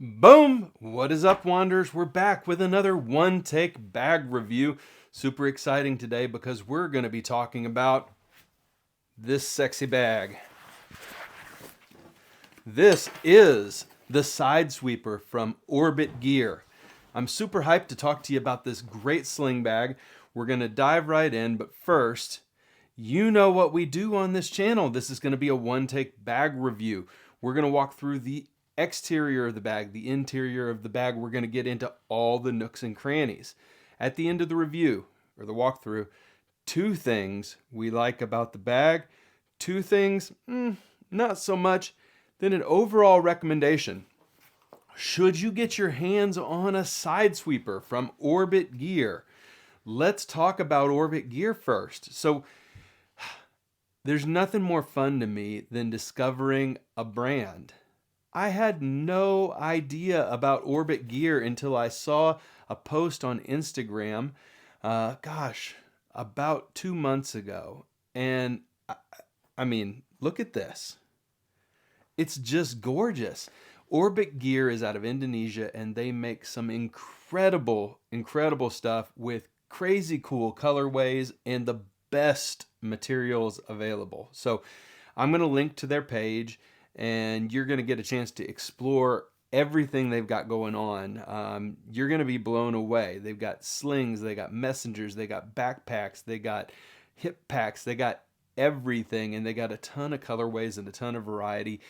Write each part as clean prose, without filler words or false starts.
Boom! What is up, Wanderers? We're back with another one-take bag review. Super exciting today because we're going to be talking about this sexy bag. This is the Sidesweeper from Orbit Gear. I'm super hyped to talk to you about this great sling bag. We're going to dive right in, but first, you know what we do on this channel. This is going to be a one-take bag review. We're going to walk through the exterior of the bag, the interior of the bag. We're going to get into all the nooks and crannies. At the end of the review, or the walkthrough, 2 things we like about the bag, 2 things, not so much, then an overall recommendation. Should you get your hands on a Sidesweeper from Orbit Gear? Let's talk about Orbit Gear first. So, there's nothing more fun to me than discovering a brand. I had no idea about Orbit Gear until I saw a post on Instagram, about 2 months ago. And I mean, look at this. It's just gorgeous. Orbit Gear is out of Indonesia, and they make some incredible stuff with crazy cool colorways and the best materials available. So I'm going to link to their page, and you're going to get a chance to explore everything they've got going on. You're going to be blown away. They've got slings, they got messengers, they got backpacks, they got hip packs, they got everything, and they got a ton of colorways and a ton of variety.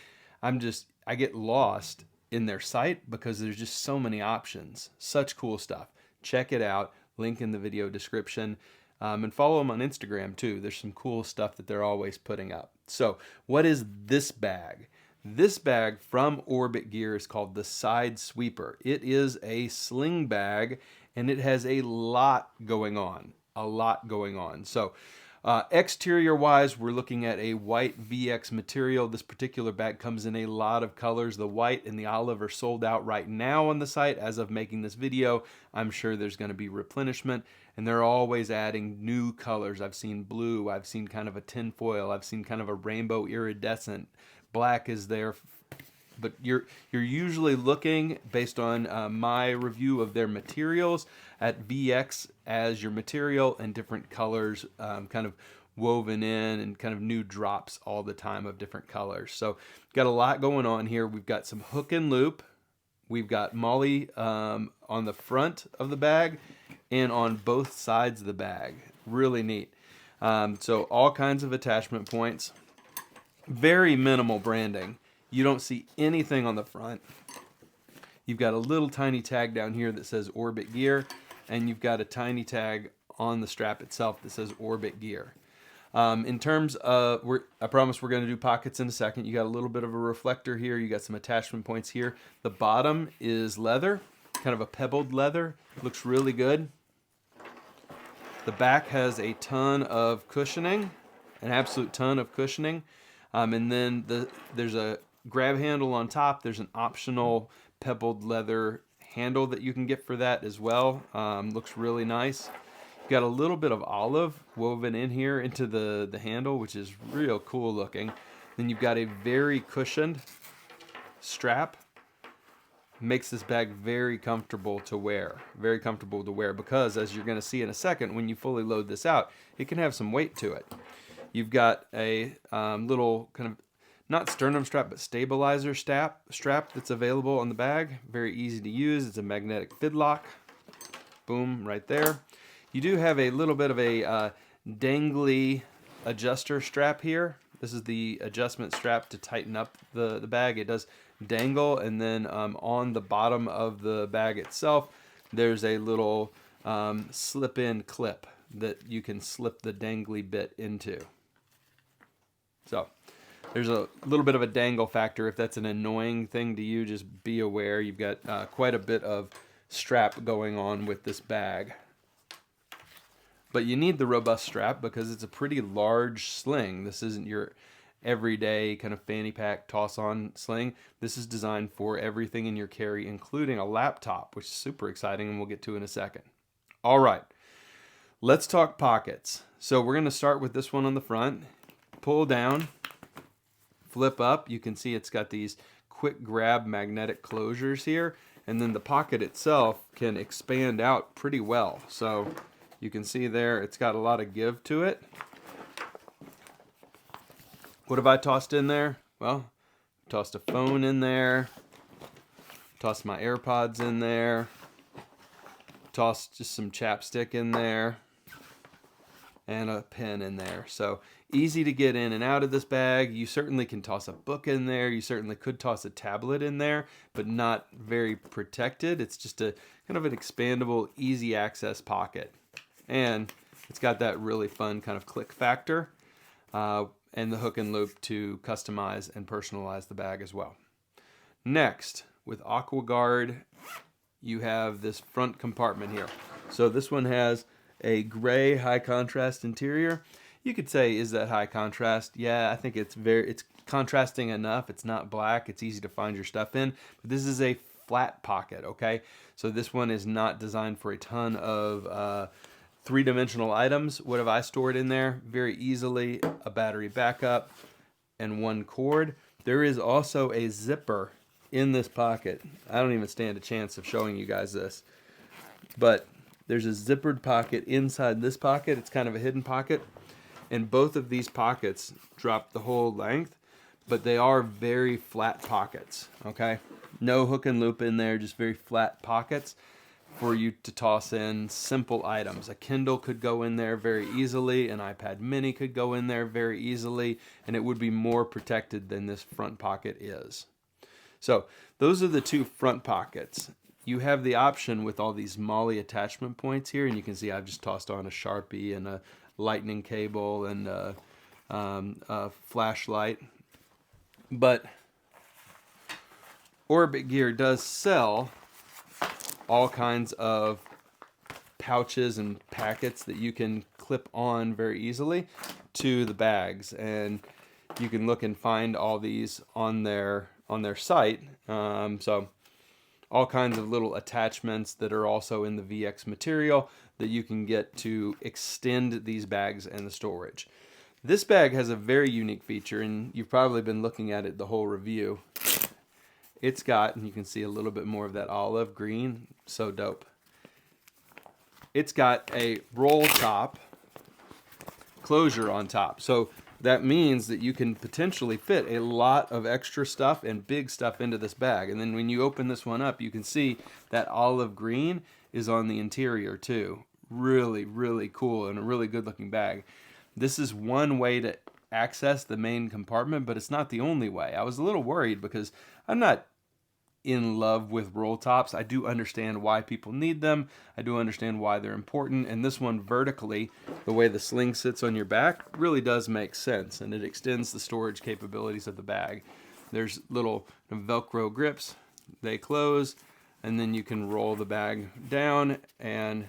I get lost in their site because there's just so many options. Such cool stuff. Check it out. Link in the video description. And follow them on Instagram too. There's some cool stuff that they're always putting up. So, what is this bag? This bag from Orbit Gear is called the Sidesweeper. It is a sling bag, and it has a lot going on. So, exterior-wise, we're looking at a white VX material. This particular bag comes in a lot of colors. The white and the olive are sold out right now on the site. As of making this video, I'm sure there's going to be replenishment, and they're always adding new colors. I've seen blue, I've seen kind of a tinfoil, I've seen kind of a rainbow iridescent. Black is there, but you're usually looking, based on my review of their materials, at VX as your material and different colors kind of woven in, and kind of new drops all the time of different colors. So got a lot going on here. We've got some hook and loop. We've got molly on the front of the bag and on both sides of the bag. Really neat. So all kinds of attachment points. Very minimal branding. You don't see anything on the front. You've got a little tiny tag down here that says Orbit Gear, and you've got a tiny tag on the strap itself that says Orbit Gear. In terms of, I promise we're going to do pockets in a second. You got a little bit of a reflector here. You got some attachment points here. The bottom is leather, kind of a pebbled leather. Looks really good. The back has a ton of cushioning, an absolute ton of cushioning. And then there's a grab handle on top. There's an optional pebbled leather handle that you can get for that as well. Looks really nice. You've got a little bit of olive woven in here into the handle, which is real cool looking. Then you've got a very cushioned strap. Makes this bag very comfortable to wear. Very comfortable to wear because, as you're going to see in a second, when you fully load this out, it can have some weight to it. You've got a little kind of, not sternum strap, but stabilizer strap that's available on the bag. Very easy to use. It's a magnetic fidlock. Boom, right there. You do have a little bit of a dangly adjuster strap here. This is the adjustment strap to tighten up the bag. It does dangle, and then on the bottom of the bag itself, there's a little slip-in clip that you can slip the dangly bit into. So there's a little bit of a dangle factor. If that's an annoying thing to you, just be aware. You've got quite a bit of strap going on with this bag. But you need the robust strap because it's a pretty large sling. This isn't your everyday kind of fanny pack toss-on sling. This is designed for everything in your carry, including a laptop, which is super exciting, and we'll get to in a second. All right, let's talk pockets. So we're going to start with this one on the front. Pull down, flip up. You can see it's got these quick grab magnetic closures here, and then the pocket itself can expand out pretty well. So you can see there, it's got a lot of give to it. What have I tossed in there? Well, tossed a phone in there, tossed my AirPods in there, tossed just some chapstick in there, and a pen in there. So easy to get in and out of this bag. You certainly can toss a book in there. You certainly could toss a tablet in there, but not very protected. It's just a kind of an expandable, easy access pocket. And it's got that really fun kind of click factor, and the hook and loop to customize and personalize the bag as well. Next, with AquaGuard, you have this front compartment here. So this one has a gray high contrast interior. You could say, is that high contrast? Yeah, I think it's contrasting enough. It's not black. It's easy to find your stuff in. But this is a flat pocket, okay? So this one is not designed for a ton of three-dimensional items. What have I stored in there? Very easily, a battery backup and one cord. There is also a zipper in this pocket. I don't even stand a chance of showing you guys this. But there's a zippered pocket inside this pocket. It's kind of a hidden pocket. And both of these pockets drop the whole length, but they are very flat pockets, okay? No hook and loop in there, just very flat pockets for you to toss in simple items. A Kindle could go in there very easily, an iPad mini could go in there very easily, and it would be more protected than this front pocket is. So those are the two front pockets. You have the option with all these MOLLE attachment points here, and you can see I've just tossed on a Sharpie and a lightning cable and a flashlight. But Orbit Gear does sell all kinds of pouches and packets that you can clip on very easily to the bags, and you can look and find all these on their site. So all kinds of little attachments that are also in the VX material that you can get to extend these bags and the storage. This bag has a very unique feature, and you've probably been looking at it the whole review. It's got, and you can see a little bit more of that olive green, so dope. It's got a roll top closure on top. So that means that you can potentially fit a lot of extra stuff and big stuff into this bag. And then when you open this one up, you can see that olive green is on the interior too. Really, really cool and a really good looking bag. This is one way to access the main compartment, but it's not the only way. I was a little worried because I'm not in love with roll tops. I do understand why people need them. I do understand why they're important. And this one vertically, the way the sling sits on your back, really does make sense. And it extends the storage capabilities of the bag. There's little Velcro grips. They close, and then you can roll the bag down and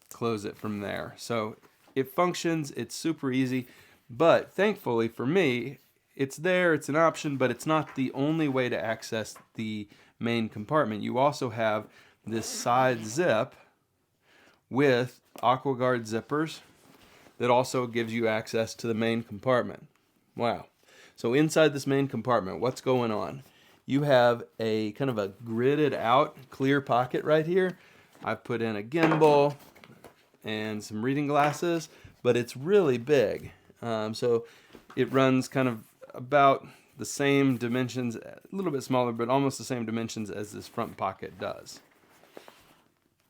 close it from there. So it functions. It's super easy. But thankfully for me, it's there, it's an option, but it's not the only way to access the main compartment. You also have this side zip with AquaGuard zippers that also gives you access to the main compartment. Wow. So inside this main compartment, what's going on? You have a kind of a gridded out clear pocket right here. I've put in a gimbal and some reading glasses, but it's really big. So it runs kind of about the same dimensions, a little bit smaller, but almost the same dimensions as this front pocket does.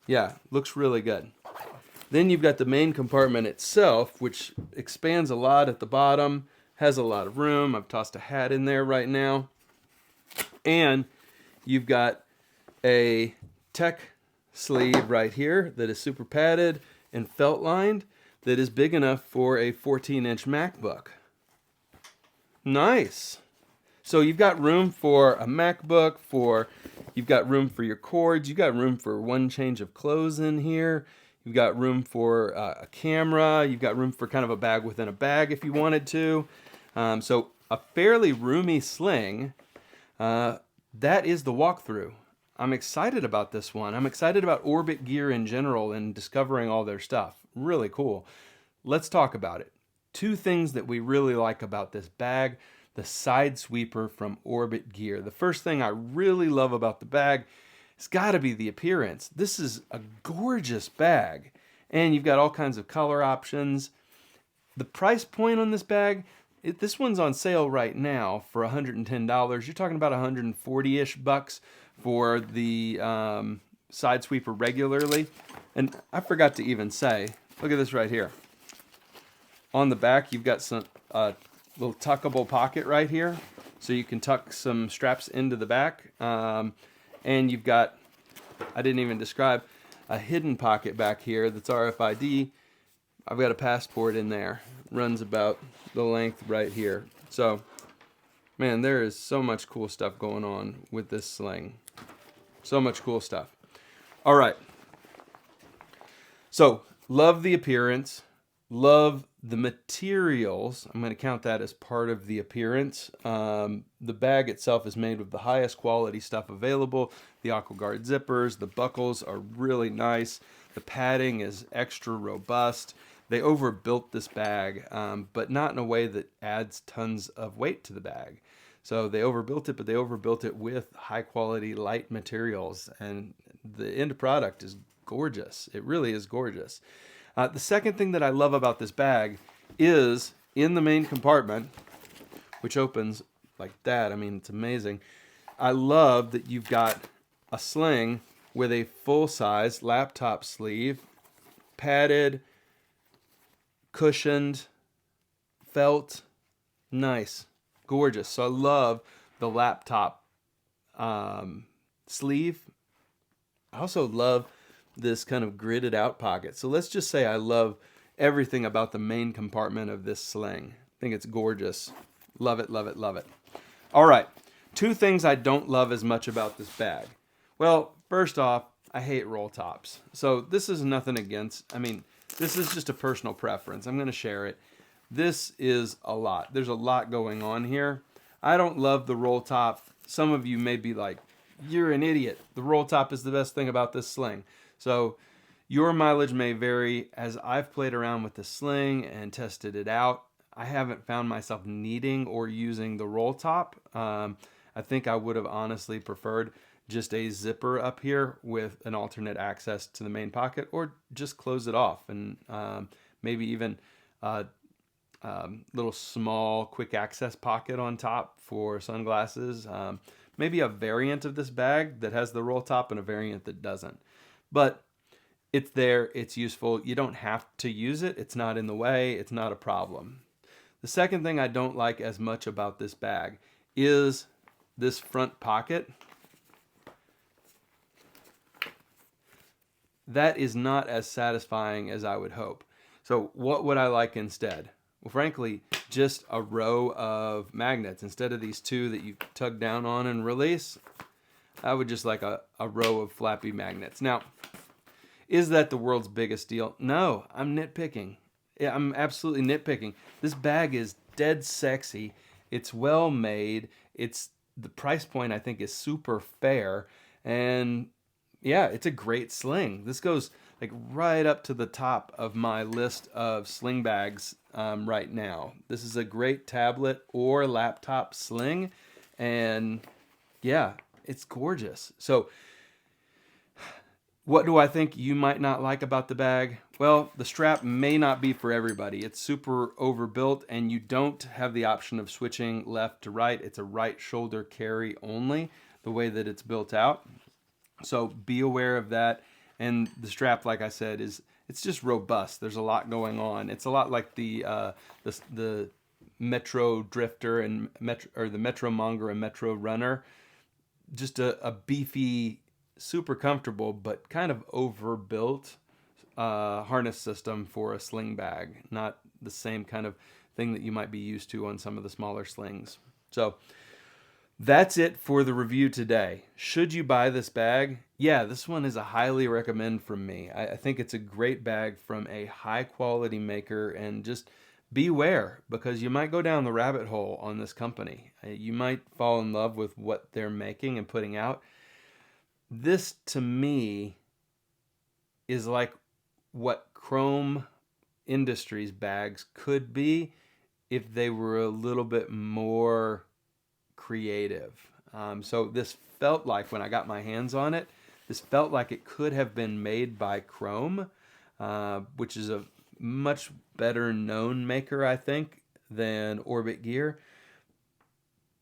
Yeah, looks really good. Then you've got the main compartment itself, which expands a lot at the bottom, has a lot of room. I've tossed a hat in there right now. And you've got a tech sleeve right here that is super padded and felt lined that is big enough for a 14-inch MacBook. Nice. So you've got room for a MacBook, you've got room for your cords, you've got room for one change of clothes in here, you've got room for a camera, you've got room for kind of a bag within a bag if you wanted to. So a fairly roomy sling. That is the walkthrough. I'm excited about this one. I'm excited about Orbit Gear in general and discovering all their stuff. Really cool. Let's talk about it. Two things that we really like about this bag. the Sidesweeper from Orbit Gear. The first thing I really love about the bag has got to be the appearance. This is a gorgeous bag, and you've got all kinds of color options. The price point on this bag, this one's on sale right now for $110. You're talking about 140-ish bucks for the Sidesweeper regularly. And I forgot to even say, look at this right here. On the back, you've got some little tuckable pocket right here, so you can tuck some straps into the back. And you've got, I didn't even describe, a hidden pocket back here that's RFID. I've got a passport in there. Runs about the length right here. So, man, there is so much cool stuff going on with this sling. So much cool stuff. All right. So, love the appearance. Love the materials. I'm going to count that as part of the appearance. The bag itself is made with the highest quality stuff available. The AquaGuard zippers, the buckles are really nice. The padding is extra robust. They overbuilt this bag, but not in a way that adds tons of weight to the bag. So they overbuilt it, but they overbuilt it with high quality, light materials. And the end product is gorgeous. It really is gorgeous. The second thing that I love about this bag is in the main compartment, which opens like that. I mean, it's amazing. I love that you've got a sling with a full-size laptop sleeve, padded, cushioned, felt, nice, gorgeous. So I love the laptop sleeve. I also love this kind of gridded out pocket. So let's just say I love everything about the main compartment of this sling. I think it's gorgeous. Love it, love it, love it. All right, 2 things I don't love as much about this bag. Well, first off, I hate roll tops. So this is nothing against, this is just a personal preference. I'm going to share it. This is a lot. There's a lot going on here. I don't love the roll top. Some of you may be like, you're an idiot. The roll top is the best thing about this sling. So your mileage may vary. As I've played around with the sling and tested it out, I haven't found myself needing or using the roll top. I think I would have honestly preferred just a zipper up here with an alternate access to the main pocket, or just close it off, and maybe even a little small quick access pocket on top for sunglasses. Maybe a variant of this bag that has the roll top and a variant that doesn't. But it's there, it's useful. You don't have to use it. It's not in the way. It's not a problem. The second thing I don't like as much about this bag is this front pocket. That is not as satisfying as I would hope. So what would I like instead? Well, frankly, just a row of magnets. Instead of these 2 that you tug down on and release, I would just like a row of flappy magnets. Now, is that the world's biggest deal? No, I'm nitpicking. Yeah, I'm absolutely nitpicking. This bag is dead sexy. It's well made. The price point, I think, is super fair. And yeah, it's a great sling. This goes like right up to the top of my list of sling bags right now. This is a great tablet or laptop sling. And yeah, it's gorgeous. So what do I think you might not like about the bag? Well, the strap may not be for everybody. It's super overbuilt, and you don't have the option of switching left to right. It's a right shoulder carry only, the way that it's built out. So be aware of that. And the strap, like I said, it's just robust. There's a lot going on. It's a lot like the Metro Drifter and the Metro Monger and Metro Runner. Just a beefy, super comfortable, but kind of overbuilt harness system for a sling bag. Not the same kind of thing that you might be used to on some of the smaller slings. So that's it for the review today. Should you buy this bag? Yeah, this one is a highly recommend from me. I think it's a great bag from a high quality maker, and just beware, because you might go down the rabbit hole on this company. You might fall in love with what they're making and putting out. This, to me, is like what Chrome Industries bags could be if they were a little bit more creative. So this felt like, when I got my hands on it, this felt like it could have been made by Chrome, which is a much better known maker, I think, than Orbit Gear.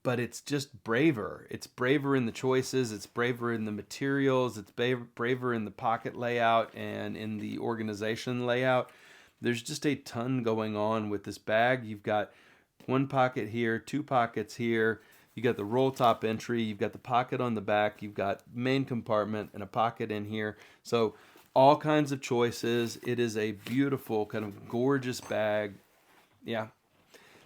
But it's just braver. It's braver in the choices. It's braver in the materials. It's braver in the pocket layout and in the organization layout. There's just a ton going on with this bag. You've got one pocket here, two pockets here. You got the roll top entry. You've got the pocket on the back. You've got main compartment and a pocket in here. So all kinds of choices. It is a beautiful, kind of gorgeous bag. Yeah,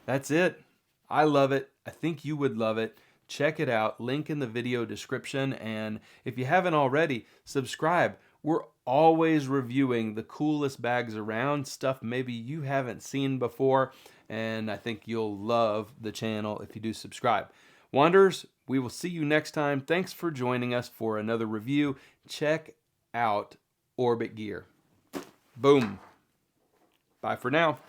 that's it. I love it. I think you would love it. Check it out. Link in the video description. And if you haven't already, subscribe. We're always reviewing the coolest bags around, stuff maybe you haven't seen before. And I think you'll love the channel if you do subscribe. Wanderers, we will see you next time. Thanks for joining us for another review. Check out Orbit Gear. Boom. Bye for now.